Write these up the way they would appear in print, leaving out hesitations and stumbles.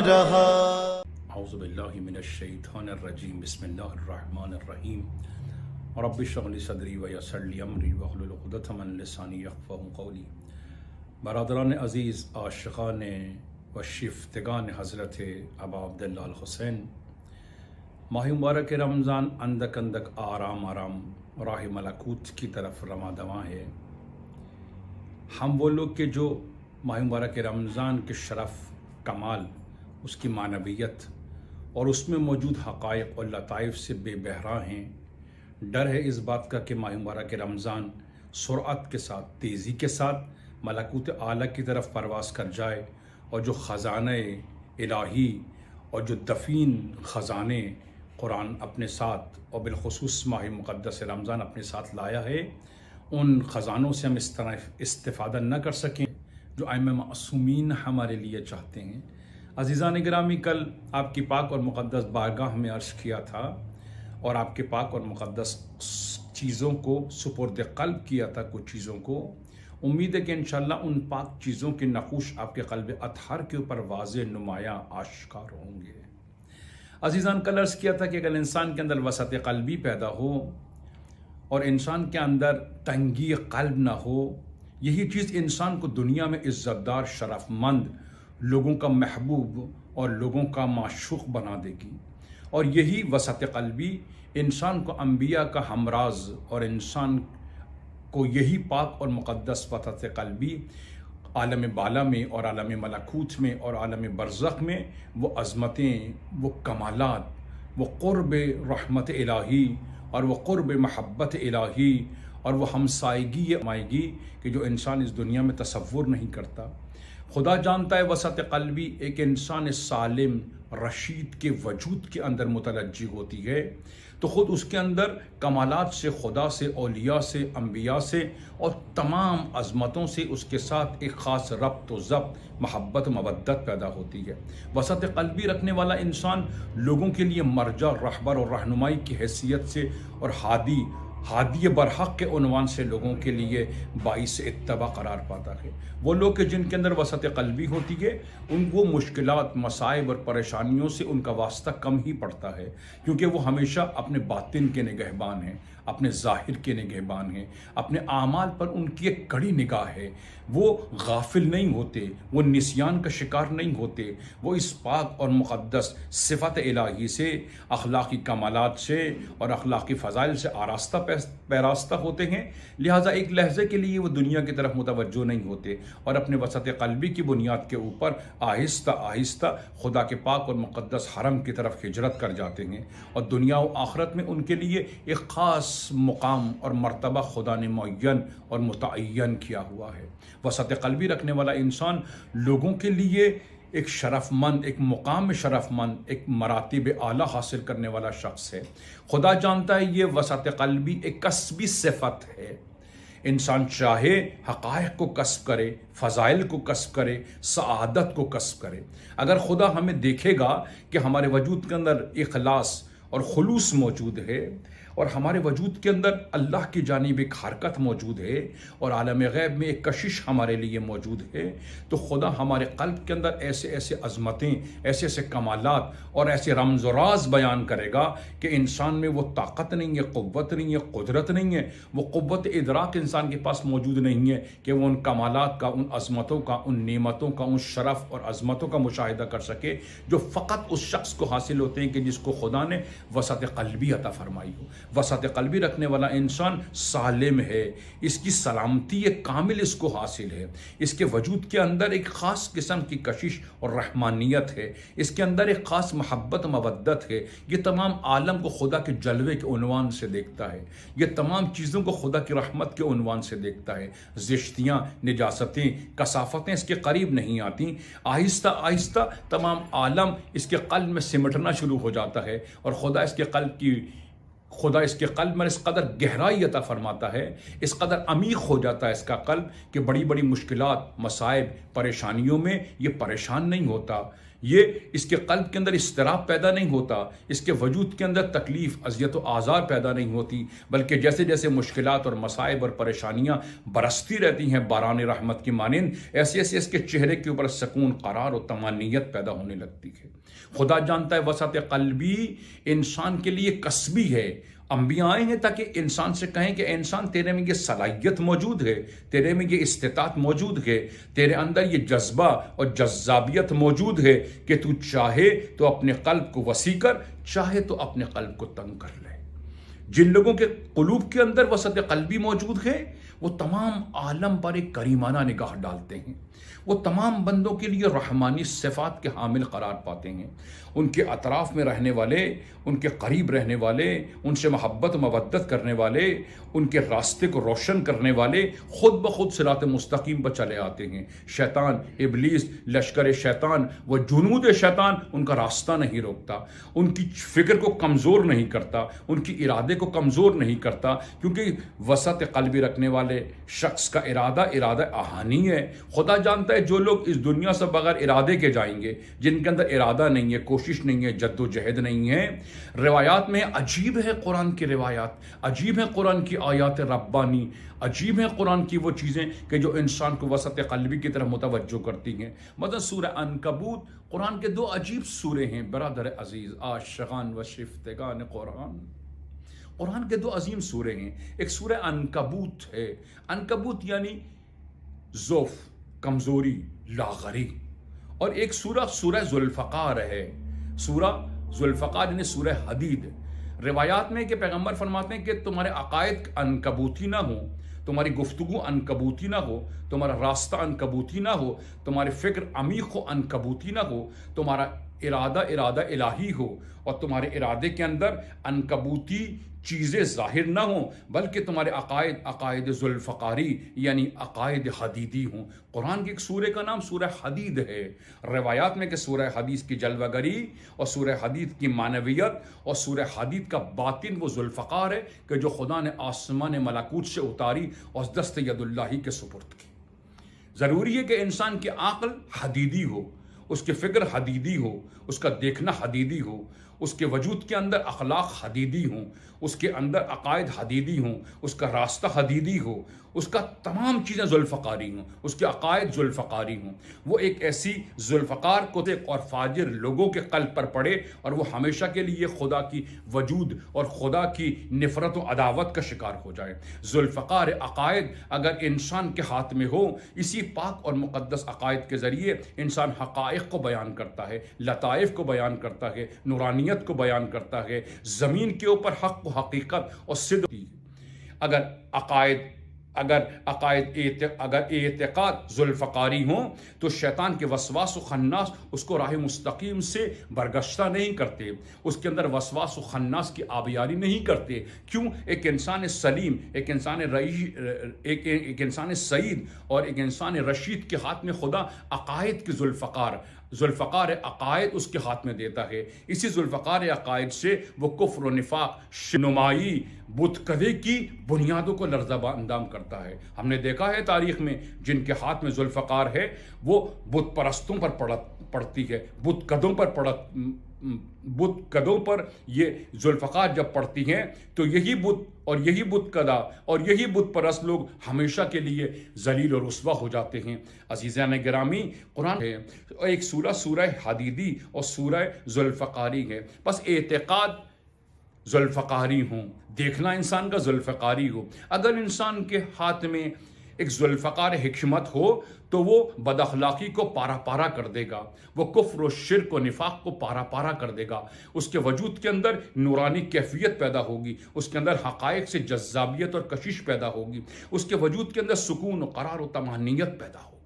رہا۔ اعوذ باللہ من الشیطان الرجیم، بسم اللہ الرحمن الرحیم۔ رب اشرح لی صدری ویسر لی امری واحلل عقدۃ من لسانی یفقہوا قولی۔ برادران عزیز، عاشقان و شیفتگان حضرت ابا عبداللہ الحسین، ماہ مبارک رمضان اندک اندک آرام راہ ملکوت کی طرف رواں دواں ہے۔ ہم وہ لوگ کہ جو ماہ مبارک رمضان کے شرف، کمال، اس کی معنویت اور اس میں موجود حقائق اور لطائف سے بے بہرا ہیں۔ ڈر ہے اس بات کا کہ ماہ مبارک رمضان سرعت کے ساتھ، تیزی کے ساتھ ملکوت اعلیٰ کی طرف پرواز کر جائے، اور جو خزانہ الہی اور جو دفین خزانے قرآن اپنے ساتھ اور بالخصوص ماہ مقدس رمضان اپنے ساتھ لایا ہے، ان خزانوں سے ہم اس طرح استفادہ نہ کر سکیں جو ائمہ معصومین ہمارے لیے چاہتے ہیں۔ عزیزان گرامی، کل آپ کی پاک اور مقدس بارگاہ میں عرض کیا تھا اور آپ کے پاک اور مقدس چیزوں کو سپرد قلب کیا تھا، کچھ چیزوں کو۔ امید ہے کہ انشاءاللہ ان پاک چیزوں کے نقوش آپ کے قلب اطہر کے اوپر واضح، نمایاں، آشکار ہوں گے۔ عزیزان، کل عرض کیا تھا کہ اگر انسان کے اندر وسعت قلبی پیدا ہو اور انسان کے اندر تنگی قلب نہ ہو، یہی چیز انسان کو دنیا میں عزت دار، شرف مند، لوگوں کا محبوب اور لوگوں کا معشوق بنا دے گی۔ اور یہی وسعت قلبی انسان کو انبیاء کا ہمراز، اور انسان کو یہی پاک اور مقدس وسعت قلبی عالم بالا میں اور عالم ملکوت میں اور عالم برزخ میں وہ عظمتیں، وہ کمالات، وہ قرب رحمت الہی اور وہ قرب محبت الہی اور وہ ہمسائیگی مائیگی کہ جو انسان اس دنیا میں تصور نہیں کرتا۔ خدا جانتا ہے وسعت قلبی ایک انسان سالم، رشید کے وجود کے اندر متلجی ہوتی ہے تو خود اس کے اندر کمالات سے، خدا سے، اولیاء سے، انبیاء سے اور تمام عظمتوں سے اس کے ساتھ ایک خاص ربط و ضبط، محبت، مودت پیدا ہوتی ہے۔ وسعت قلبی رکھنے والا انسان لوگوں کے لیے مرجع، رہبر اور رہنمائی کی حیثیت سے اور ہادی برحق کے عنوان سے لوگوں کے لیے باعث اتباع قرار پاتا ہے۔ وہ لوگ کہ جن کے اندر وسعت قلبی ہوتی ہے، وہ مشکلات، مصائب اور پریشانیوں سے ان کا واسطہ کم ہی پڑتا ہے، کیونکہ وہ ہمیشہ اپنے باطن کے نگہبان ہیں، اپنے ظاہر کے نگہبان ہیں، اپنے اعمال پر ان کی ایک کڑی نگاہ ہے۔ وہ غافل نہیں ہوتے، وہ نسیان کا شکار نہیں ہوتے، وہ اس پاک اور مقدس صفت الہی سے، اخلاقی کمالات سے اور اخلاقی فضائل سے آراستہ پیراستہ ہوتے ہیں۔ لہٰذا ایک لحظے کے لیے وہ دنیا کی طرف متوجہ نہیں ہوتے اور اپنے وسعت قلبی کی بنیاد کے اوپر آہستہ آہستہ خدا کے پاک اور مقدس حرم کی طرف ہجرت کر جاتے ہیں، اور دنیا و آخرت میں ان کے لیے ایک خاص مقام اور مرتبہ خدا نے معین اور متعین کیا ہوا ہے۔ وسعت قلبی رکھنے والا انسان لوگوں کے لیے ایک شرف مند، ایک مقام شرف مند، ایک مراتب اعلیٰ حاصل کرنے والا شخص ہے۔ خدا جانتا ہے یہ وسعت قلبی ایک کسبی صفت ہے۔ انسان چاہے حقائق کو کسب کرے، فضائل کو کسب کرے، سعادت کو کسب کرے۔ اگر خدا ہمیں دیکھے گا کہ ہمارے وجود کے اندر اخلاص اور خلوص موجود ہے اور ہمارے وجود کے اندر اللہ کی جانب ایک حرکت موجود ہے اور عالم غیب میں ایک کشش ہمارے لیے موجود ہے، تو خدا ہمارے قلب کے اندر ایسے ایسے عظمتیں، ایسے ایسے کمالات اور ایسے رمز و راز بیان کرے گا کہ انسان میں وہ طاقت نہیں ہے، قوت نہیں ہے، قدرت نہیں ہے، وہ قوت ادراک انسان کے پاس موجود نہیں ہے کہ وہ ان کمالات کا، ان عظمتوں کا، ان نعمتوں کا، ان شرف اور عظمتوں کا مشاہدہ کر سکے جو فقط اس شخص کو حاصل ہوتے ہیں کہ جس کو خدا نے وسعت قلبی عطا فرمائی ہو۔ وسعت قلبی رکھنے والا انسان سالم ہے، اس کی سلامتی ایک کامل اس کو حاصل ہے، اس کے وجود کے اندر ایک خاص قسم کی کشش اور رحمانیت ہے، اس کے اندر ایک خاص محبت، مودت ہے۔ یہ تمام عالم کو خدا کے جلوے کے عنوان سے دیکھتا ہے، یہ تمام چیزوں کو خدا کی رحمت کے عنوان سے دیکھتا ہے۔ زشتیاں، نجاستیں، کثافتیں اس کے قریب نہیں آتی۔ آہستہ آہستہ تمام عالم اس کے قلب میں سمٹنا شروع ہو جاتا ہے، اور خدا اس کے قلب میں اس قدر گہرائی عطا فرماتا ہے، اس قدر عمیق ہو جاتا ہے اس کا قلب کہ بڑی بڑی مشکلات، مصائب، پریشانیوں میں یہ پریشان نہیں ہوتا، یہ اس کے قلب کے اندر اضطراب پیدا نہیں ہوتا، اس کے وجود کے اندر تکلیف، اذیت و آزار پیدا نہیں ہوتی، بلکہ جیسے جیسے مشکلات اور مصائب اور پریشانیاں برستی رہتی ہیں باران رحمت کی مانند، ایسے ایسے اس کے چہرے کے اوپر سکون، قرار اور طمانینت پیدا ہونے لگتی ہے۔ خدا جانتا ہے وسعت قلبی انسان کے لیے کسبی ہے۔ انبیاء آئے ہیں تاکہ انسان سے کہیں کہ انسان تیرے میں یہ صلاحیت موجود ہے، تیرے میں یہ استطاعت موجود ہے، تیرے اندر یہ جذبہ اور جذابیت موجود ہے کہ تو چاہے تو اپنے قلب کو وسیع کر، چاہے تو اپنے قلب کو تنگ کر لے۔ جن لوگوں کے قلوب کے اندر وسعت قلبی موجود ہے وہ تمام عالم پر ایک کریمانہ نگاہ ڈالتے ہیں، وہ تمام بندوں کے لیے رحمانی صفات کے حامل قرار پاتے ہیں۔ ان کے اطراف میں رہنے والے، ان کے قریب رہنے والے، ان سے محبت و مودت کرنے والے، ان کے راستے کو روشن کرنے والے خود بخود صراط مستقیم پر چلے آتے ہیں۔ شیطان، ابلیس، لشکر شیطان، وہ جنود شیطان ان کا راستہ نہیں روکتا، ان کی فکر کو کمزور نہیں کرتا، ان کی ارادے کو کمزور نہیں کرتا، کیونکہ وسعت قلبی رکھنے والے شخص کا ارادہ آہانی ہے۔ خدا جانتا ہے جو لوگ اس دنیا سے بغیر ارادے کے جائیں گے، جن کے اندر ارادہ نہیں ہے، کوشش نہیں ہے، جد و جہد نہیں ہے۔ روایات میں عجیب ہے قرآن کی روایات، عجیب ہے قرآن کی آیات ربانی، عجیب ہے قرآن کی وہ چیزیں کہ جو انسان کو وسعت قلبی کی طرف متوجہ کرتی ہیں۔ مثلا سورہ عنکبوت قرآن کے دو عجیب سورے ہیں برادر عزیز، عاشقان و شفتگان قرآن کے دو عظیم سورے ہیں۔ ایک سورہ عنکبوت ہے، عنکبوت یعنی ضعف، کمزوری، لاغری، اور ایک سورہ ذوالفقار ہے، سورہ ذوالفقار یعنی سورہ حدید۔ روایات میں کہ پیغمبر فرماتے ہیں کہ تمہارے عقائد عنکبوتی نہ ہو، تمہاری گفتگو عنکبوتی نہ ہو، تمہارا راستہ عنکبوتی نہ ہو، تمہاری فکر عمیق و عنکبوتی نہ ہو، تمہارا ارادہ الہی ہو، اور تمہارے ارادے کے اندر عنکبوتی چیزیں ظاہر نہ ہوں، بلکہ تمہارے عقائد ذوالفقاری یعنی عقائد حدیدی ہوں۔ قرآن کے ایک سورے کا نام سورہ حدید ہے۔ روایات میں کہ سورہ حدید کی جلوہ گری اور سورہ حدید کی معنویت اور سورہ حدید کا باطن وہ ذوالفقار ہے کہ جو خدا نے آسمان ملکوت سے اتاری اور دست ید اللہ کے سپرد کی۔ ضروری ہے کہ انسان کی عقل حدیدی ہو، اس کی فکر حدیدی ہو، اس کا دیکھنا حدیدی ہو، اس کے وجود کے اندر اخلاق حدیدی ہوں، اس کے اندر عقائد حدیدی ہوں، اس کا راستہ حدیدی ہو، اس کا تمام چیزیں ذوالفقاری ہوں، اس کے عقائد ذوالفقاری ہوں۔ وہ ایک ایسی ذوالفقار کو اور فاجر لوگوں کے قلب پر پڑے اور وہ ہمیشہ کے لیے خدا کی وجود اور خدا کی نفرت و عداوت کا شکار ہو جائے۔ ذوالفقار عقائد اگر انسان کے ہاتھ میں ہو، اسی پاک اور مقدس عقائد کے ذریعے انسان حقائق کو بیان کرتا ہے، لطائف کو بیان کرتا ہے، نورانیت کو بیان کرتا ہے، زمین کے اوپر حق و حقیقت اور صدق۔ اگر اعتقاد ذوالفقاری ہوں تو شیطان کے وسواس و خناس اس کو راہ مستقیم سے برگشتہ نہیں کرتے، اس کے اندر وسواس و خناس کی آبیاری نہیں کرتے۔ کیوں؟ ایک انسان سلیم، ایک انسان سعید اور ایک انسان رشید کے ہاتھ میں خدا عقائد کی ذوالفقار عقائد اس کے ہاتھ میں دیتا ہے۔ اسی ذوالفقار عقائد سے وہ کفر و نفاق، نمائی، بت کدے کی بنیادوں کو لرزہ اندام کرتا ہے۔ ہم نے دیکھا ہے تاریخ میں جن کے ہاتھ میں ذوالفقار ہے وہ بت پرستوں پر پڑتی ہے، بت قدوں پر یہ ذوالفقار جب پڑتی ہیں تو یہی بت قدا اور یہی بت پرست لوگ ہمیشہ کے لیے ذلیل اور رسوا ہو جاتے ہیں۔ عزیزان گرامی، قرآن ہے ایک سورہ حدیدی اور سورہ ذوالفقاری ہے۔ بس اعتقاد ذوالفقاری ہوں، دیکھنا انسان کا ذوالفقاری ہو۔ اگر انسان کے ہاتھ میں ایک ذوالفقار حکمت ہو تو وہ بد اخلاقی کو پارا پارا کر دے گا، وہ کفر و شرک و نفاق کو پارا پارا کر دے گا، اس کے وجود کے اندر نورانی کیفیت پیدا ہوگی، اس کے اندر حقائق سے جذابیت اور کشش پیدا ہوگی، اس کے وجود کے اندر سکون و قرار و طمانینت پیدا ہوگا۔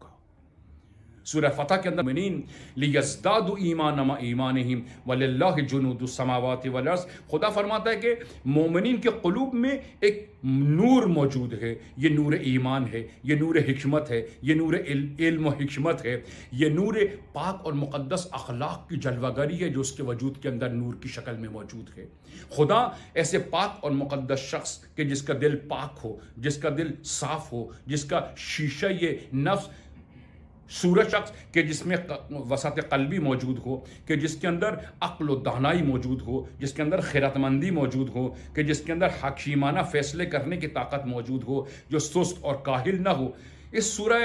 سورہ فتح کے اندر منین لیزدادوا ایمانا مع ایمانہم وللہ جنود السماوات والارض، خدا فرماتا ہے کہ مومنین کے قلوب میں ایک نور موجود ہے، یہ نور ایمان ہے، یہ نور حکمت ہے، یہ نور علم و حکمت ہے، یہ نور پاک اور مقدس اخلاق کی جلوہ گری ہے جو اس کے وجود کے اندر نور کی شکل میں موجود ہے۔ خدا ایسے پاک اور مقدس شخص کہ جس کا دل پاک ہو، جس کا دل صاف ہو، جس کا شیشہ یہ نفس سورج شخص کہ جس میں وسعت قلبی موجود ہو، کہ جس کے اندر عقل و دانائی موجود ہو، جس کے اندر خیرت مندی موجود ہو، کہ جس کے اندر حکیمانہ فیصلے کرنے کی طاقت موجود ہو، جو سست اور کاہل نہ ہو۔ اس سورہ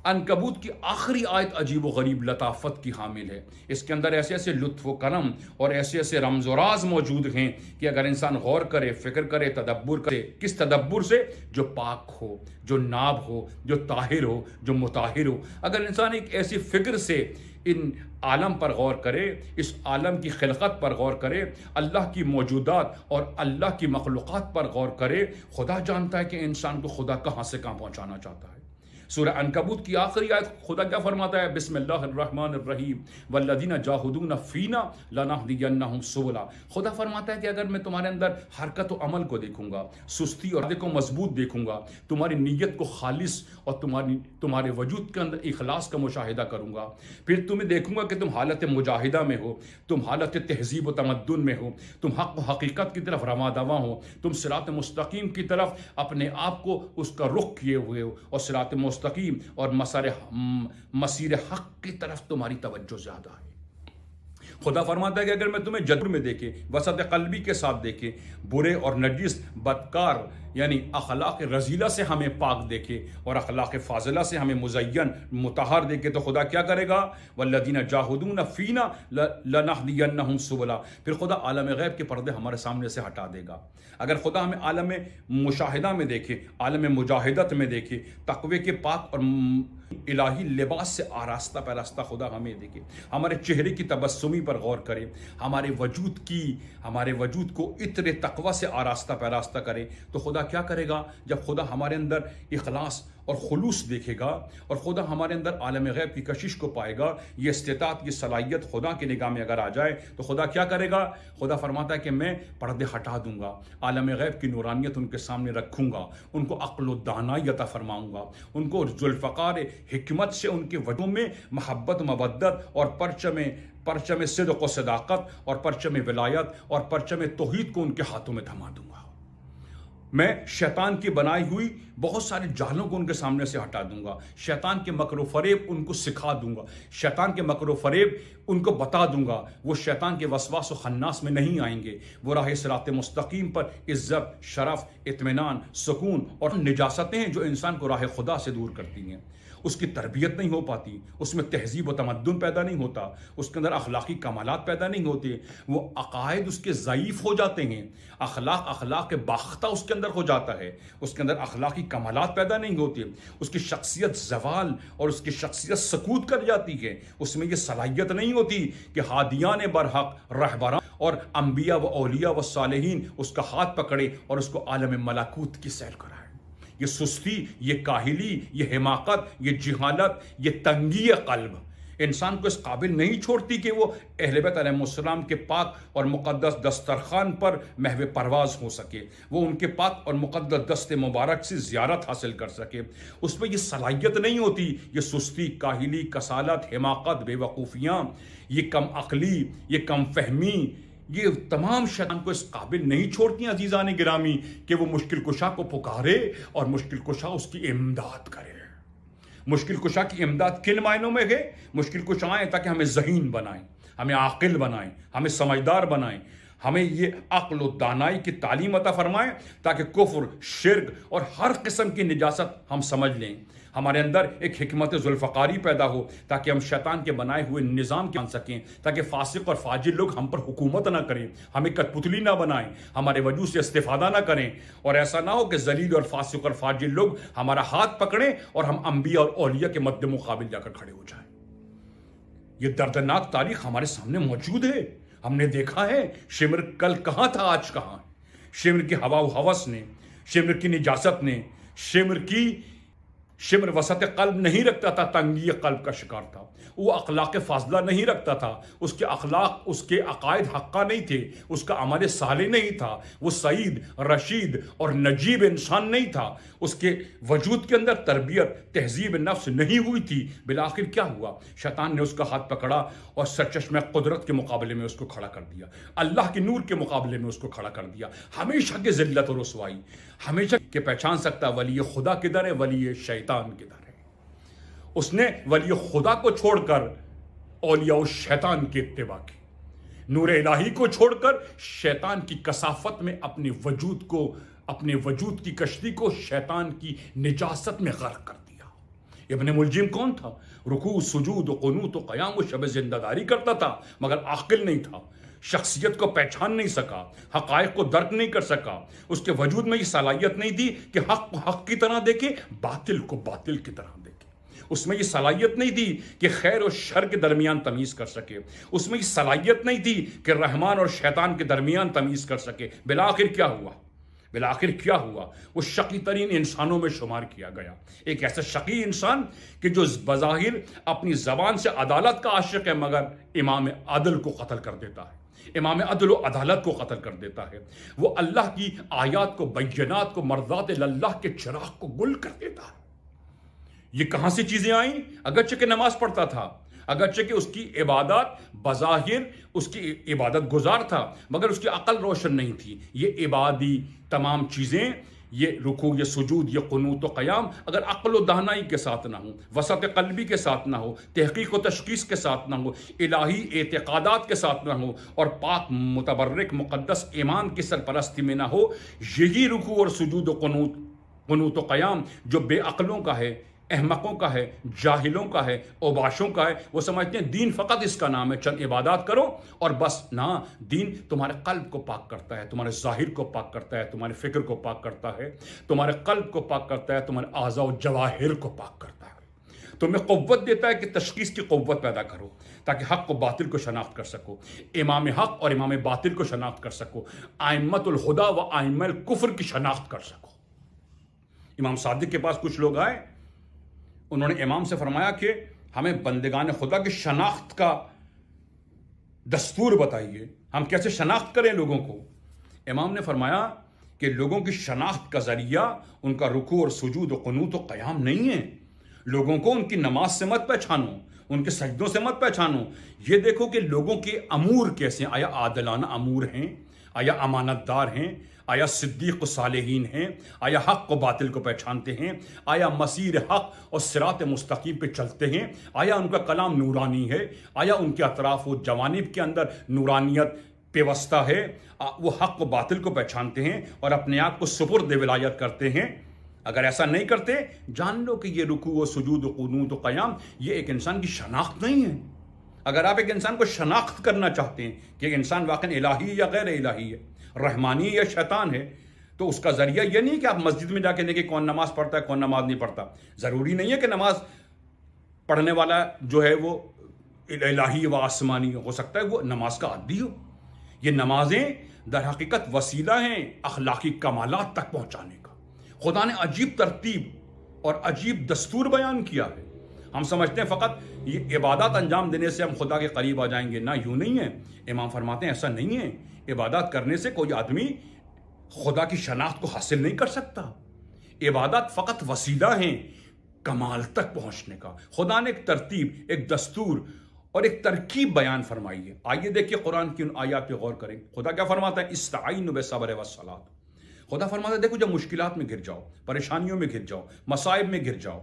عنکبوت کی آخری آیت عجیب و غریب لطافت کی حامل ہے۔ اس کے اندر ایسے ایسے لطف و کرم اور ایسے ایسے رمز و راز موجود ہیں کہ اگر انسان غور کرے، فکر کرے، تدبر کرے، کس تدبر سے؟ جو پاک ہو، جو ناب ہو، جو طاہر ہو، جو مطہر ہو۔ اگر انسان ایک ایسی فکر سے ان عالم پر غور کرے، اس عالم کی خلقت پر غور کرے، اللہ کی موجودات اور اللہ کی مخلوقات پر غور کرے، خدا جانتا ہے کہ انسان کو خدا کہاں سے کہاں پہنچانا چاہتا ہے۔ سورہ عنکبوت کی آخری آیت خدا کیا فرماتا ہے؟ بسم اللہ الرحمن الرحیم والذین جاہدون فینا لنہدینہم سبلا۔ خدا فرماتا ہے کہ اگر میں تمہارے اندر حرکت و عمل کو دیکھوں گا، سستی اور ارادے کو مضبوط دیکھوں گا، تمہاری نیت کو خالص اور تمہارے وجود کے اندر اخلاص کا مشاہدہ کروں گا، پھر تمہیں دیکھوں گا کہ تم حالت مجاہدہ میں ہو، تم حالت تہذیب و تمدن میں ہو، تم حق و حقیقت کی طرف رواں دواں ہو، تم صراط مستقیم کی طرف اپنے آپ کو اس کا رخ کیے ہوئے ہو، اور صراط مستقیم اور مسیر حق کی طرف تمہاری توجہ زیادہ ہے۔ خدا فرماتا ہے کہ اگر میں تمہیں جدر میں دیکھے، وسعت قلبی کے ساتھ دیکھے، برے اور نجس بدکار یعنی اخلاق رذیلہ سے ہمیں پاک دیکھے اور اخلاق فاضلہ سے ہمیں مزین مطہر دیکھے، تو خدا کیا کرے گا؟ والذین جاہدون فینا لنہدینہم سبلا۔ پھر خدا عالم غیب کے پردے ہمارے سامنے سے ہٹا دے گا۔ اگر خدا ہمیں عالم مشاہدہ میں دیکھے، عالم مجاہدت میں دیکھے، تقوی کے پاک اور الہی لباس سے آراستہ پیراستہ خدا ہمیں دیکھے، ہمارے چہرے کی تبسمی پر غور کرے، ہمارے وجود کو عطر تقوی سے آراستہ پیراستہ کرے، تو خدا کیا کرے گا؟ جب خدا ہمارے اندر اخلاص اور خلوص دیکھے گا اور خدا ہمارے اندر عالم غیب کی کشش کو پائے گا، یہ استطاعت، یہ صلاحیت خدا کی نگاہ میں اگر آ جائے تو خدا کیا کرے گا؟ خدا فرماتا ہے کہ میں پردے ہٹا دوں گا، عالم غیب کی نورانیت ان کے سامنے رکھوں گا، ان کو عقل و دانائی عطا فرماؤں گا، ان کو ذوالفقار حکمت سے ان کے وجود میں محبت، مودت اور پرچم صدق و صداقت اور پرچم ولایت اور پرچم توحید کو ان کے ہاتھوں میں تھما دوں گا۔ میں شیطان کی بنائی ہوئی بہت سارے جالوں کو ان کے سامنے سے ہٹا دوں گا، شیطان کے مکر و فریب ان کو سکھا دوں گا، شیطان کے مکر و فریب ان کو بتا دوں گا، وہ شیطان کے وسواس و خناس میں نہیں آئیں گے، وہ راہ صراط مستقیم پر عزت، شرف، اطمینان، سکون اور نجاستیں ہیں جو انسان کو راہ خدا سے دور کرتی ہیں۔ اس کی تربیت نہیں ہو پاتی، اس میں تہذیب و تمدن پیدا نہیں ہوتا، اس کے اندر اخلاقی کمالات پیدا نہیں ہوتے، وہ عقائد اس کے ضعیف ہو جاتے ہیں، اخلاق باختہ اس کے اندر ہو جاتا ہے، اس کے اندر اخلاقی کمالات پیدا نہیں ہوتے، اس کی شخصیت زوال اور اس کی شخصیت سقوط کر جاتی ہے، اس میں یہ صلاحیت نہیں ہوتی کہ ہادیان برحق رہبران اور انبیاء و اولیاء و صالحین اس کا ہاتھ پکڑے اور اس کو عالم ملکوت کی سیر کرائے۔ یہ سستی، یہ کاہلی، یہ حماقت، یہ جہالت، یہ تنگی قلب انسان کو اس قابل نہیں چھوڑتی کہ وہ اہل بیت علیہ السلام کے پاک اور مقدس دسترخوان پر محو پرواز ہو سکے، وہ ان کے پاک اور مقدس دست مبارک سے زیارت حاصل کر سکے۔ اس میں یہ صلاحیت نہیں ہوتی، یہ سستی، کاہلی، کسالت، حماقت، بے وقوفیاں، یہ کم عقلی، یہ کم فہمی، یہ تمام شیطان کو اس قابل نہیں چھوڑتی عزیزان گرامی کہ وہ مشکل کشا کو پکارے اور مشکل کشا اس کی امداد کرے۔ مشکل کشا کی امداد کن معنوں میں ہے؟ مشکل کشا آئیں تاکہ ہمیں ذہین بنائیں، ہمیں عاقل بنائیں، ہمیں سمجھدار بنائیں، ہمیں یہ عقل و دانائی کی تعلیم عطا فرمائیں تاکہ کفر، شرک اور ہر قسم کی نجاست ہم سمجھ لیں، ہمارے اندر ایک حکمت ذوالفقاری پیدا ہو تاکہ ہم شیطان کے بنائے ہوئے نظام کے جان سکیں، تاکہ فاسق اور فاجر لوگ ہم پر حکومت نہ کریں، ہمیں کٹپتلی نہ بنائیں، ہمارے وجود سے استفادہ نہ کریں، اور ایسا نہ ہو کہ ذلیل اور فاسق اور فاجر لوگ ہمارا ہاتھ پکڑیں اور ہم انبیاء اور اولیاء کے مد مقابل جا کر کھڑے ہو جائیں۔ یہ دردناک تاریخ ہمارے سامنے موجود ہے، ہم نے دیکھا ہے شمر کل کہاں تھا، آج کہاں۔ شمر کی ہوا و ہوس نے، شمر کی نجاست نے، شمر وسط قلب نہیں رکھتا تھا، تنگی قلب کا شکار تھا، وہ اخلاق فاضلہ نہیں رکھتا تھا، اس کے اخلاق، اس کے عقائد حقہ نہیں تھے، اس کا عمل صالح نہیں تھا، وہ سعید، رشید اور نجیب انسان نہیں تھا، اس کے وجود کے اندر تربیت، تہذیب نفس نہیں ہوئی تھی۔ بالآخر کیا ہوا؟ شیطان نے اس کا ہاتھ پکڑا اور سرچشمہ قدرت کے مقابلے میں اس کو کھڑا کر دیا، اللہ کے نور کے مقابلے میں اس کو کھڑا کر دیا۔ ہمیشہ کی ذلت اور رسوائی، ہمیشہ کہ پہچان سکتا ولی خدا کدھر ہے، ولی شیطان کدھر ہے۔ اس نے ولی خدا کو چھوڑ کر اولیاء شیطان کی اتباع کی، نور الہی کو چھوڑ کر شیطان کی کثافت میں اپنے وجود کی کشتی کو شیطان کی نجاست میں غرق کر دیا۔ ابن ملجم کون تھا؟ رکوع، سجود و قنوت و قیام و شب زندہ داری کرتا تھا، مگر عاقل نہیں تھا، شخصیت کو پہچان نہیں سکا، حقائق کو درک نہیں کر سکا، اس کے وجود میں یہ صلاحیت نہیں تھی کہ حق کو حق کی طرح دیکھے، باطل کو باطل کی طرح دیکھے۔ اس میں یہ صلاحیت نہیں تھی کہ خیر و شر کے درمیان تمیز کر سکے، اس میں یہ صلاحیت نہیں تھی کہ رحمان اور شیطان کے درمیان تمیز کر سکے۔ بالآخر کیا ہوا؟ وہ شقی ترین انسانوں میں شمار کیا گیا، ایک ایسا شقی انسان کہ جو بظاہر اپنی زبان سے عدالت کا عاشق ہے، مگر امام عدل کو قتل کر دیتا ہے، امام عدل و عدالت کو قتل کر دیتا ہے، وہ اللہ کی آیات کو، بینات کو، مرضات اللہ کے چراغ کو گل کر دیتا ہے۔ یہ کہاں سے چیزیں آئیں؟ اگرچہ کہ نماز پڑھتا تھا، اگرچہ کہ اس کی عبادات بظاہر اس کی عبادت گزار تھا، مگر اس کی عقل روشن نہیں تھی۔ یہ عبادی تمام چیزیں، یہ رکوع، یہ سجود، یہ قنوت و قیام، اگر عقل و دانائی کے ساتھ نہ ہو، وسعت قلبی کے ساتھ نہ ہو، تحقیق و تشخیص کے ساتھ نہ ہو، الہی اعتقادات کے ساتھ نہ ہو، اور پاک متبرک مقدس ایمان کی سرپرستی میں نہ ہو، یہی رکوع اور سجود و قنوت و قیام جو بے عقلوں کا ہے، احمقوں کا ہے، جاہلوں کا ہے، اوباشوں کا ہے، وہ سمجھتے ہیں دین فقط اس کا نام ہے، چند عبادات کرو اور بس۔ نہ، دین تمہارے قلب کو پاک کرتا ہے، تمہارے ظاہر کو پاک کرتا ہے، تمہارے فکر کو پاک کرتا ہے، تمہارے قلب کو پاک کرتا ہے، تمہارے اعضاء و جواہر کو پاک کرتا ہے، تمہیں قوت دیتا ہے کہ تشخیص کی قوت پیدا کرو تاکہ حق و باطل کو شناخت کر سکو، امام حق اور امام باطل کو شناخت کر سکو، ائمۃ الہدیٰ و ائمہ الکفر کی شناخت کر سکو۔ امام صادق کے پاس کچھ لوگ آئے، انہوں نے امام سے فرمایا کہ ہمیں بندگان خدا کی شناخت کا دستور بتائیے، ہم کیسے شناخت کریں لوگوں کو؟ امام نے فرمایا کہ لوگوں کی شناخت کا ذریعہ ان کا رکوع اور سجود و قنوت و قیام نہیں ہے۔ لوگوں کو ان کی نماز سے مت پہچانو، ان کے سجدوں سے مت پہچانو، یہ دیکھو کہ لوگوں کے امور کیسے ہیں، آیا عادلانہ امور ہیں، آیا امانت دار ہیں، آیا صدیق و صالحین ہیں، آیا حق و باطل کو پہچانتے ہیں، آیا مسیر حق اور صراط مستقیم پہ چلتے ہیں، آیا ان کا کلام نورانی ہے، آیا ان کے اطراف و جوانب کے اندر نورانیت پیوستہ ہے، وہ حق و باطل کو پہچانتے ہیں اور اپنے آپ کو سپرد ولایت کرتے ہیں۔ اگر ایسا نہیں کرتے، جان لو کہ یہ رکوع و سجود و قنوت و قیام یہ ایک انسان کی شناخت نہیں ہے۔ اگر آپ ایک انسان کو شناخت کرنا چاہتے ہیں کہ ایک انسان واقعی الہی یا غیر الہی ہے، رحمانی یا شیطان ہے، تو اس کا ذریعہ یہ نہیں کہ آپ مسجد میں جا کے دیکھیں کون نماز پڑھتا ہے کون نماز نہیں پڑھتا۔ ضروری نہیں ہے کہ نماز پڑھنے والا جو ہے وہ الہی و آسمانی ہو سکتا ہے وہ نماز کا عادی ہو۔ یہ نمازیں در حقیقت وسیلہ ہیں اخلاقی کمالات تک پہنچانے کا۔ خدا نے عجیب ترتیب اور عجیب دستور بیان کیا ہے۔ ہم سمجھتے ہیں فقط یہ عبادات انجام دینے سے ہم خدا کے قریب آ جائیں گے، نہ، یوں نہیں ہے۔ امام فرماتے ہیں ایسا نہیں ہے، عبادات کرنے سے کوئی آدمی خدا کی شناخت کو حاصل نہیں کر سکتا۔ عبادات فقط وسیلہ ہیں کمال تک پہنچنے کا۔ خدا نے ایک ترتیب، ایک دستور اور ایک ترکیب بیان فرمائی ہے۔ آئیے دیکھیے قرآن کی ان آیات پہ غور کریں۔ خدا کیا فرماتا ہے؟ استعینوا بالصبر والصلاۃ۔ خدا فرماتا ہے دیکھو جب مشکلات میں گر جاؤ، پریشانیوں میں گر جاؤ، مصائب میں گر جاؤ،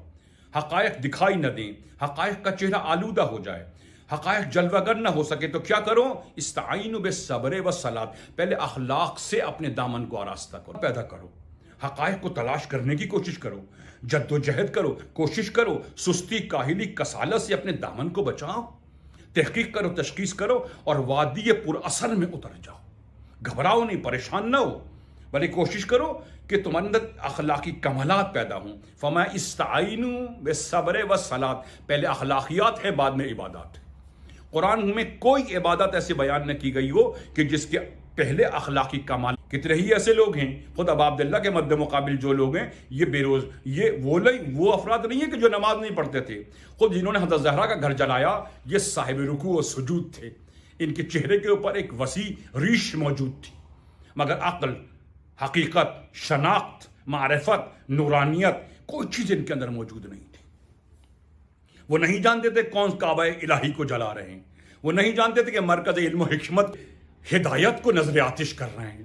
حقائق دکھائی نہ دیں، حقائق کا چہرہ آلودہ ہو جائے، حقائق جلوہ گر نہ ہو سکے، تو کیا کرو؟ استعینوا بالصبر والصلاۃ، پہلے اخلاق سے اپنے دامن کو آراستہ کرو، پیدا کرو، حقائق کو تلاش کرنے کی کوشش کرو، جد و جہد کرو، کوشش کرو، سستی، کاہلی، کسالت سے اپنے دامن کو بچاؤ، تحقیق کرو، تشخیص کرو اور وادی پر اثر میں اتر جاؤ۔ گھبراؤ نہیں، پریشان نہ ہو، بلکہ کوشش کرو کہ تمہارے اندر اخلاقی کمالات پیدا ہوں۔ فما استعینوا بالصبر والصلاۃ، پہلے اخلاقیات ہے بعد میں عبادات۔ قرآن میں کوئی عبادت ایسی بیان نہ کی گئی ہو کہ جس کے پہلے اخلاقی کمال۔ کتنے ہی ایسے لوگ ہیں، خود ابا عبداللہ کے مد مقابل جو لوگ ہیں، یہ وہ افراد نہیں ہیں کہ جو نماز نہیں پڑھتے تھے۔ خود جنہوں نے حضرت زہرا کا گھر جلایا یہ صاحب رکوع و سجود تھے، ان کے چہرے کے اوپر ایک وسیع ریش موجود تھی، مگر عقل، حقیقت، شناخت، معرفت، نورانیت کوئی چیز ان کے اندر موجود نہیں تھی۔ وہ نہیں جانتے تھے کون کعبہ الہی کو جلا رہے ہیں، وہ نہیں جانتے تھے کہ مرکز علم و حکمت ہدایت کو نظر آتش کر رہے ہیں۔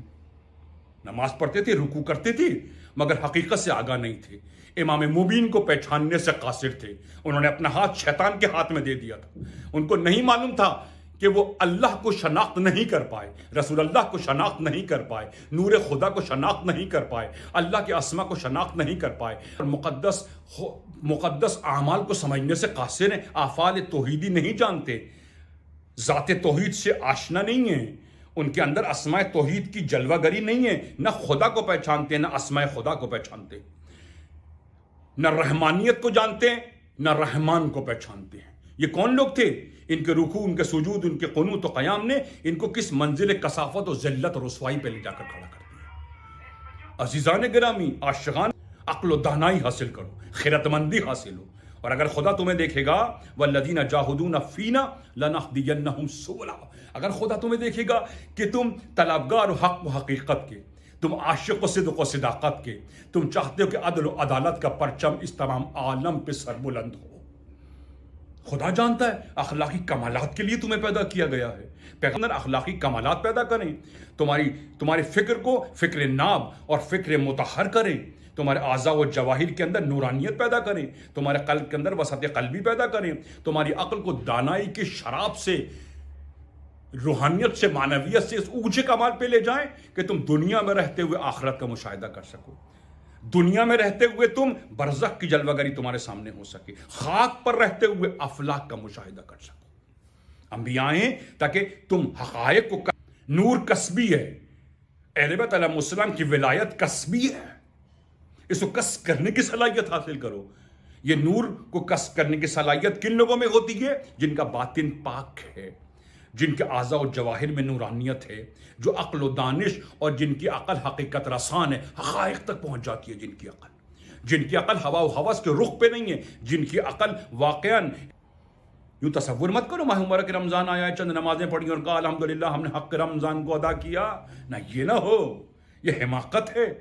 نماز پڑھتے تھے، رکوع کرتے تھے، مگر حقیقت سے آگاہ نہیں تھے، امام مبین کو پہچاننے سے قاصر تھے۔ انہوں نے اپنا ہاتھ شیطان کے ہاتھ میں دے دیا تھا۔ ان کو نہیں معلوم تھا کہ وہ اللہ کو شناخت نہیں کر پائے، رسول اللہ کو شناخت نہیں کر پائے، نور خدا کو شناخت نہیں کر پائے، اللہ کے اسما کو شناخت نہیں کر پائے، اور مقدس اعمال کو سمجھنے سے قاصر ہیں، افعال توحیدی نہیں جانتے، ذات توحید سے آشنا نہیں ہیں، ان کے اندر اسماء توحید کی جلوہ گری نہیں ہے، نہ خدا کو پہچانتے نہ اسماء خدا کو پہچانتے، نہ رحمانیت کو جانتے ہیں نہ رحمان کو پہچانتے ہیں۔ یہ کون لوگ تھے؟ ان کے رکوع، ان کے سجود، ان کے قنوت و قیام نے ان کو کس منزل کثافت و ذلت اور رسوائی پہ لے جا کر کھڑا کر دیا۔ عزیزان گرامی، عاشقان، عقل و دانائی حاصل کرو، خیرت مندی حاصل ہو، اور اگر خدا تمہیں دیکھے گا والذین جاہدون فینا لنہدینہم سبلا، اگر خدا تمہیں دیکھے گا کہ تم طلبگار و حق و حقیقت کے، تم عاشق و صدق و صداقت کے، تم چاہتے ہو کہ عدل و عدالت کا پرچم اس تمام عالم پہ سربلند ہو، خدا جانتا ہے اخلاقی کمالات کے لیے تمہیں پیدا کیا گیا ہے۔ پیغمبر اخلاقی کمالات پیدا کریں، تمہاری فکر کو فکر ناب اور فکر مطہر کریں، تمہارے اعضاء و جواہر کے اندر نورانیت پیدا کریں، تمہارے قلب کے اندر وسعت قلبی پیدا کریں، تمہاری عقل کو دانائی کے شراب سے، روحانیت سے، معنویت سے اس اونچے کمال پہ لے جائیں کہ تم دنیا میں رہتے ہوئے آخرت کا مشاہدہ کر سکو، دنیا میں رہتے ہوئے تم برزخ کی جلوہ گری تمہارے سامنے ہو سکے، خاک پر رہتے ہوئے افلاک کا مشاہدہ کر سکو۔ انبیاء ہیں تاکہ تم حقائق کو نور کسبی ہے، اہل بیت علیہ السلام کی ولایت کسبی ہے، اس کو کسب کرنے کی صلاحیت حاصل کرو۔ یہ نور کو کسب کرنے کی صلاحیت کن لوگوں میں ہوتی ہے؟ جن کا باطن پاک ہے، جن کے اعضاء و جواہر میں نورانیت ہے، جو عقل و دانش اور جن کی عقل حقیقت رسان ہے، حقائق تک پہنچ جاتی ہے، جن کی عقل ہوا و ہوس کے رخ پہ نہیں ہے، جن کی عقل واقعاً، یوں تصور مت کرو ماہ مبارک رمضان آیا ہے، چند نمازیں پڑھی اور کہا الحمدللہ ہم نے حق رمضان کو ادا کیا، نہ یہ نہ ہو، یہ حماقت ہے۔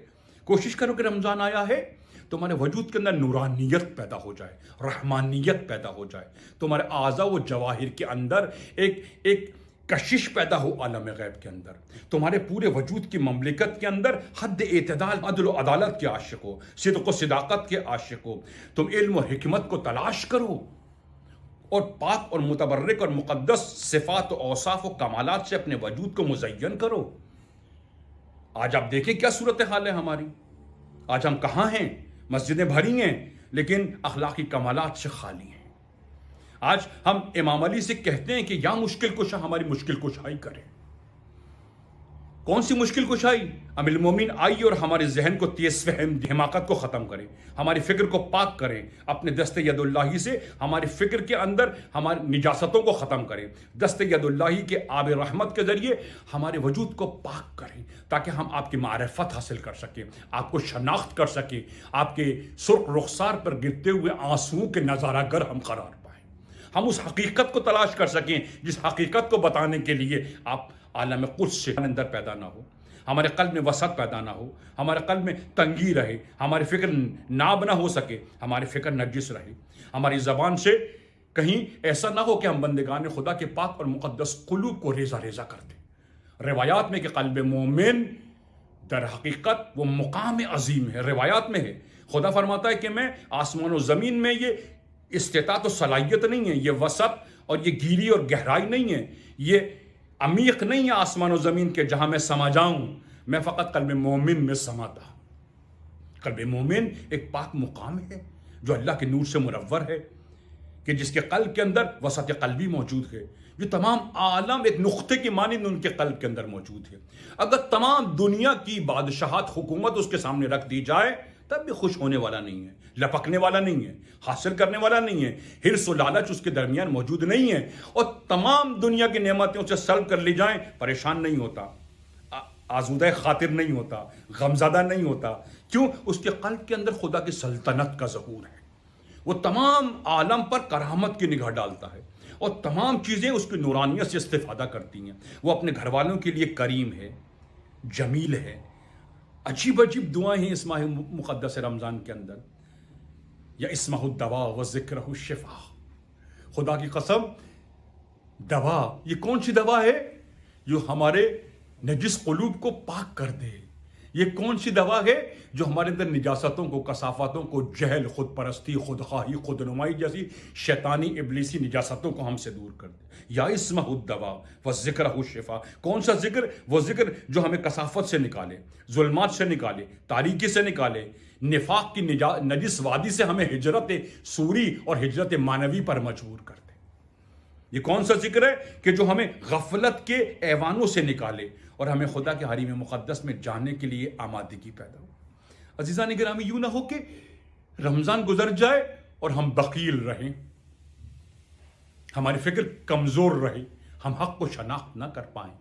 کوشش کرو کہ رمضان آیا ہے تمہارے وجود کے اندر نورانیت پیدا ہو جائے، رحمانیت پیدا ہو جائے، تمہارے اعضاء و جواہر کے اندر ایک کشش پیدا ہو عالم غیب کے اندر، تمہارے پورے وجود کی مملکت کے اندر حد اعتدال، عدل و عدالت کے عاشق ہو، صدق و صداقت کے عاشق ہو، تم علم و حکمت کو تلاش کرو اور پاک اور متبرک اور مقدس صفات و اوصاف و کمالات سے اپنے وجود کو مزین کرو۔ آج آپ دیکھیں کیا صورتحال ہے ہماری، آج ہم کہاں ہیں؟ مسجدیں بھری ہیں لیکن اخلاقی کمالات سے خالی ہیں۔ آج ہم امام علی سے کہتے ہیں کہ یا مشکل کشا ہماری مشکل کشائی کرے۔ کون سی مشکل کشائی؟ ام المومن آئی اور ہمارے ذہن کو تیز فہم، حماقت کو ختم کرے، ہماری فکر کو پاک کرے، اپنے دست ید اللہ سے ہماری فکر کے اندر ہماری نجاستوں کو ختم کرے، دست ید اللہ کے آب رحمت کے ذریعے ہمارے وجود کو پاک کرے، تاکہ ہم آپ کی معرفت حاصل کر سکیں، آپ کو شناخت کر سکیں، آپ کے سرخ رخسار پر گرتے ہوئے آنسوؤں کے نظارہ گر ہم قرار پائیں، ہم اس حقیقت کو تلاش کر سکیں جس حقیقت کو بتانے کے لیے آپ عالم قدس سے اندر پیدا نہ ہو، ہمارے قلب میں وسعت پیدا نہ ہو، ہمارے قلب میں تنگی رہے، ہماری فکر ناب نہ ہو سکے، ہماری فکر نجس رہے، ہماری زبان سے کہیں ایسا نہ ہو کہ ہم بندگان خدا کے پاک اور مقدس قلوب کو ریزہ ریزہ کر دیں۔ روایات میں کہ قلب مومن در حقیقت وہ مقام عظیم ہے، روایات میں ہے، خدا فرماتا ہے کہ میں آسمان و زمین میں یہ استطاعت و صلاحیت نہیں ہے، یہ وسعت اور یہ گیری اور گہرائی نہیں ہے، یہ عمیق نہیں ہے آسمان و زمین کے جہاں میں سما جاؤں، میں فقط قلب مومن میں سماتا۔ قلب مومن ایک پاک مقام ہے جو اللہ کے نور سے منور ہے، کہ جس کے قلب کے اندر وسعت قلبی موجود ہے، جو تمام عالم ایک نقطے کی مانند ان کے قلب کے اندر موجود ہے۔ اگر تمام دنیا کی بادشاہت، حکومت اس کے سامنے رکھ دی جائے تب بھی خوش ہونے والا نہیں ہے، لپکنے والا نہیں ہے، حاصل کرنے والا نہیں ہے، حرص و لالچ اس کے درمیان موجود نہیں ہے، اور تمام دنیا کی نعمتوں سے سلب کر لی جائیں پریشان نہیں ہوتا، آزودہ خاطر نہیں ہوتا، غمزدہ نہیں ہوتا۔ کیوں؟ اس کے قلب کے اندر خدا کی سلطنت کا ظہور ہے، وہ تمام عالم پر کرامت کی نگاہ ڈالتا ہے اور تمام چیزیں اس کی نورانیت سے استفادہ کرتی ہیں، وہ اپنے گھر والوں کے لیے کریم ہے، جمیل ہے۔ عجیب عجیب دعائیں ہیں اس ماہ مقدس رمضان کے اندر، یا اسمہ الدوا و ذکرہ الشفا، خدا کی قسم دوا، یہ کون سی دوا ہے جو ہمارے نجس قلوب کو پاک کر دے، یہ کون سی دوا ہے جو ہمارے اندر نجاستوں کو، کثافتوں کو، جہل، خود پرستی، خود خواہی، خود نمائی جیسی شیطانی ابلیسی نجاستوں کو ہم سے دور کر دے. یا اسمہ الدوا وذکرہ الشفا. کون سا ذکر؟ وہ ذکر جو ہمیں کثافت سے نکالے، ظلمات سے نکالے، تاریکی سے نکالے، نفاق کی نجس وادی سے ہمیں ہجرت سوری اور ہجرت معنوی پر مجبور کر دے. یہ کون سا ذکر ہے کہ جو ہمیں غفلت کے ایوانوں سے نکالے اور ہمیں خدا کے حریم مقدس میں جانے کے لیے آمادگی پیدا ہو. عزیزان گرامی، یوں نہ ہو کہ رمضان گزر جائے اور ہم بخیل رہیں، ہماری فکر کمزور رہے، ہم حق کو شناخت نہ کر پائیں،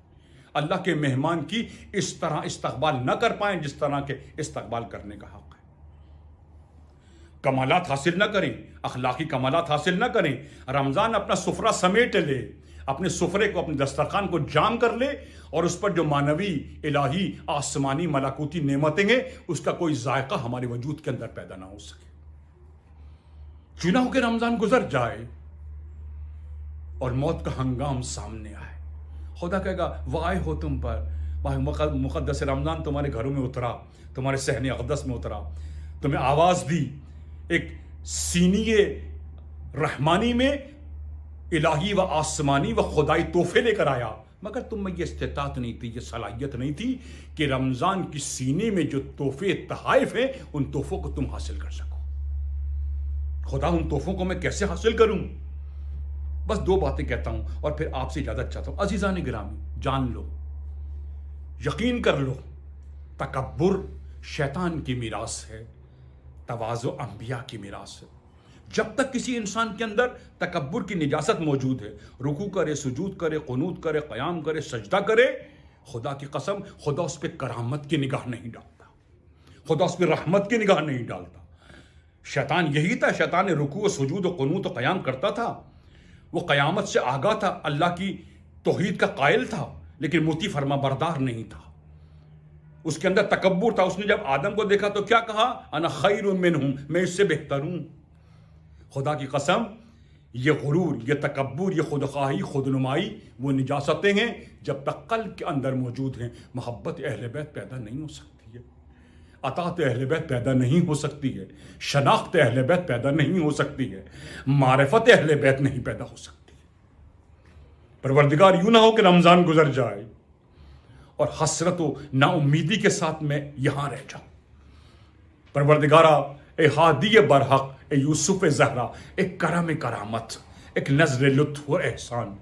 اللہ کے مہمان کی اس طرح استقبال نہ کر پائیں جس طرح کے استقبال کرنے کا حق ہے. کمالات حاصل نہ کریں، اخلاقی کمالات حاصل نہ کریں. رمضان اپنا سفرہ سمیٹ لے، اپنے سفرے کو، اپنے دسترخوان کو جام کر لے اور اس پر جو معنوی، الہی، آسمانی، ملکوتی نعمتیں ہیں اس کا کوئی ذائقہ ہمارے وجود کے اندر پیدا نہ ہو سکے. چنا ہو کہ رمضان گزر جائے اور موت کا ہنگام سامنے آئے، خدا کہے گا وائے ہو تم پر، مقدس رمضان تمہارے گھروں میں اترا، تمہارے صحن اقدس میں اترا، تمہیں آواز دی، ایک سینی رحمانی میں الہی و آسمانی و خدائی تحفے لے کر آیا، مگر تم میں یہ استطاعت نہیں تھی، یہ صلاحیت نہیں تھی کہ رمضان کی سینے میں جو تحفے تحائف ہیں ان تحفوں کو تم حاصل کر سکو. خدا ان تحفوں کو میں کیسے حاصل کروں؟ بس 2 باتیں کہتا ہوں اور پھر آپ سے اجازت چاہتا ہوں. عزیزان گرامی، جان لو، یقین کر لو، تکبر شیطان کی میراث ہے، تواضع انبیاء کی میراث ہے. جب تک کسی انسان کے اندر تکبر کی نجاست موجود ہے، رکوع کرے، سجود کرے، قنوت کرے، قیام کرے، سجدہ کرے، خدا کی قسم خدا اس پہ کرامت کی نگاہ نہیں ڈالتا، خدا اس پہ رحمت کی نگاہ نہیں ڈالتا. شیطان یہی تھا، شیطان رکوع و سجود و قنوت و قیام کرتا تھا، وہ قیامت سے آگاہ تھا، اللہ کی توحید کا قائل تھا، لیکن مطیع فرما بردار نہیں تھا. اس کے اندر تکبر تھا. اس نے جب آدم کو دیکھا تو کیا کہا؟ انا خیر منہم، میں اس سے بہتر ہوں. خدا کی قسم یہ غرور، یہ تکبر، یہ خودخواہی، خودنمائی وہ نجاستیں ہیں جب تک قلب کے اندر موجود ہیں. محبت اہل بیت پیدا نہیں ہو سکتی ہے، اطاعت اہل بیت پیدا نہیں ہو سکتی ہے، شناخت اہل بیت پیدا نہیں ہو سکتی ہے، معرفت اہل بیت نہیں پیدا ہو سکتی. پروردگار یوں نہ ہو کہ رمضان گزر جائے اور حسرت و نا امیدی کے ساتھ میں یہاں رہ جاؤں. پروردگارا، اے ہادی برحق، اے یوسف زہرا، ایک کرم کرامت، ایک نظر لطف و احسان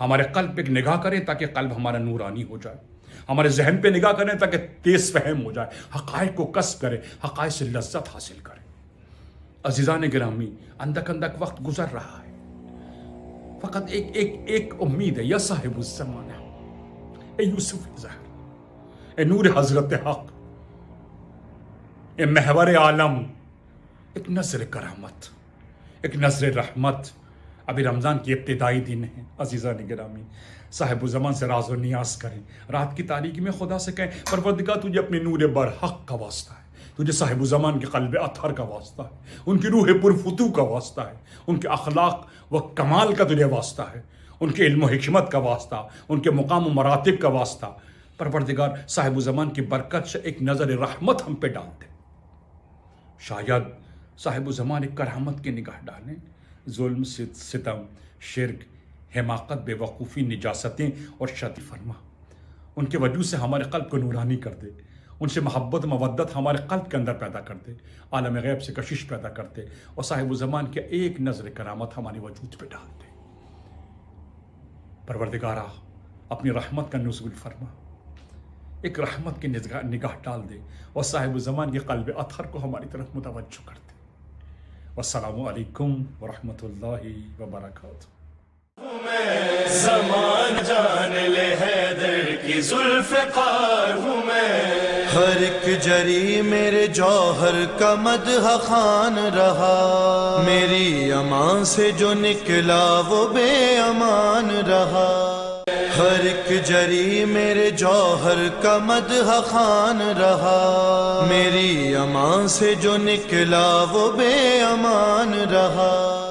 ہمارے قلب پہ ایک نگاہ کریں تاکہ قلب ہمارا نورانی ہو جائے. ہمارے ذہن پہ نگاہ کریں تاکہ تیز فہم ہو جائے، حقائق کو کسب کرے، حقائق سے لذت حاصل کرے. عزیزان گرامی، اندک اندک وقت گزر رہا ہے، فقط ایک امید ہے. یا صاحب الزمانہ، اے یوسف زہر، اے نور حضرت حق، اے محور عالم، ایک نظر کرامت، ایک نظر رحمت. ابھی رمضان کی ابتدائی دن ہیں. عزیزان گرامی، صاحب الزمان سے راز و نیاز کریں، رات کی تاریکی میں خدا سے کہیں پروردگار تجھے اپنے نور برحق کا واسطہ ہے، تجھے صاحب الزمان کے قلب اطہر کا واسطہ ہے، ان کی روح پرفتو کا واسطہ ہے، ان کے اخلاق و کمال کا تجھے واسطہ ہے، ان کے علم و حکمت کا واسطہ، ان کے مقام و مراتب کا واسطہ. پروردگار صاحب الزمان کی برکت سے ایک نظر رحمت ہم پہ ڈال دے. شاید صاحب الزمان ایک کرامت کی نگاہ ڈالیں. ظلم، ستم، شرک، حماقت، بے وقوفی، نجاستیں اور شرط فرما ان کے وجود سے ہمارے قلب کو نورانی کر دے، ان سے محبت مودت ہمارے قلب کے اندر پیدا کر دے، عالم غیب سے کشش پیدا کر دے اور صاحب الزمان کے ایک نظر کرامت ہمارے وجود پہ ڈال دے. پروردگارہ، اپنی رحمت کا نزول فرما، ایک رحمت کی نگاہ ڈال دے اور صاحب الزمان کے قلب اطہر کو ہماری طرف متوجہ کر دے. والسلام علیکم ورحمۃ اللہ وبرکاتہ. زمان جان لے حیدر کی ذوالفقار ہوں میں، ہر ایک جری میرے جوہر کا مدح خوان رہا، میری امان سے جو نکلا وہ بے امان رہا. ہر ایک جری میرے جوہر کا مدح خوان رہا، میری امان سے جو نکلا وہ بے امان رہا.